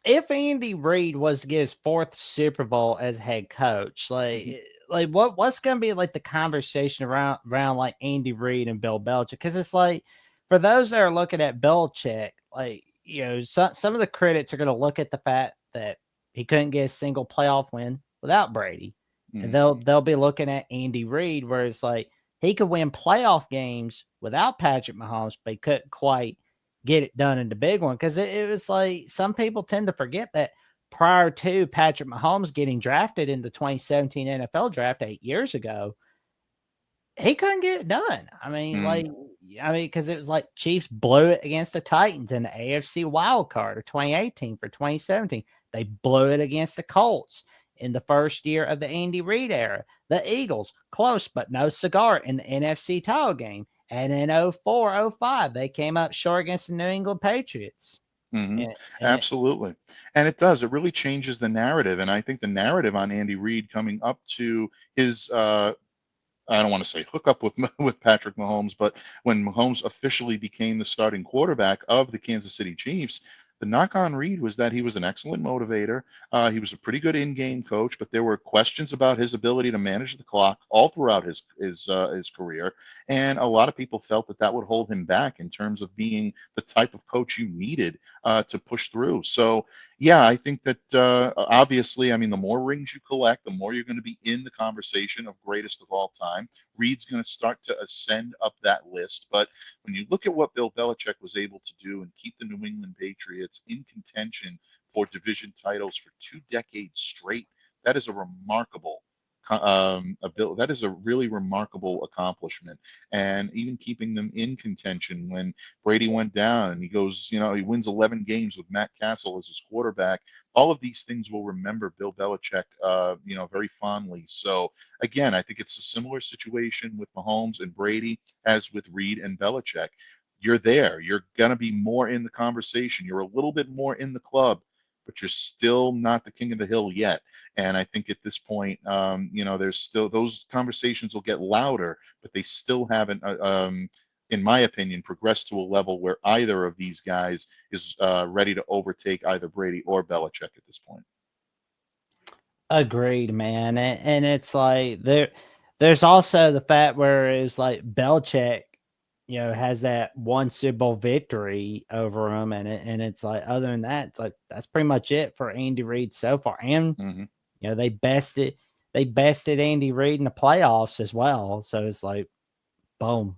if Andy Reid was to get his fourth Super Bowl as head coach, Mhm. what's going to be like the conversation around like Andy Reid and Bill Belichick? Because it's like for those that are looking at Belichick, like some of the critics are going to look at the fact that he couldn't get a single playoff win without Brady, and Mhm. they'll be looking at Andy Reid, where it's like he could win playoff games without Patrick Mahomes, but he couldn't quite get it done in the big one because it was like some people tend to forget that prior to Patrick Mahomes getting drafted in the 2017 NFL draft 8 years ago, he couldn't get it done. Mhm. Because it was like Chiefs blew it against the Titans in the AFC wild card of 2018 for 2017. They blew it against the Colts in the first year of the Andy Reid era. The Eagles, close but no cigar in the NFC title game. And in 04, 05, they came up short against the New England Patriots. Mhm. And it, Absolutely. And it does. It really changes the narrative. And I think the narrative on Andy Reid coming up to his I don't want to say hook up with with Patrick Mahomes, but when Mahomes officially became the starting quarterback of the Kansas City Chiefs, the knock on Reid was that he was an excellent motivator. He was a pretty good in-game coach, but there were questions about his ability to manage the clock all throughout his career, and a lot of people felt that that would hold him back in terms of being the type of coach you needed to push through. So yeah, I think that obviously, I mean, the more rings you collect, the more you're going to be in the conversation of greatest of all time. Reed's going to start to ascend up that list. But when you look at what Bill Belichick was able to do and keep the New England Patriots in contention for division titles for 2 decades straight, that is a remarkable. That is a really remarkable accomplishment, and even keeping them in contention when Brady went down and he goes, he wins 11 games with Matt Castle as his quarterback. All of these things will remember Bill Belichick, very fondly. So again, I think it's a similar situation with Mahomes and Brady as with Reed and Belichick. You're there. You're going to be more in the conversation. You're a little bit more in the club, but you're still not the king of the hill yet. And I think at this point, there's still those conversations will get louder, but they still haven't, in my opinion, progressed to a level where either of these guys is ready to overtake either Brady or Belichick at this point. agreed, man. And it's like there's also the fact where it's like Belichick, has that one Super Bowl victory over him, and it's like other than that, it's like that's pretty much it for Andy Reid so far. And Hmm. they bested Andy Reid in the playoffs as well. So it's like boom.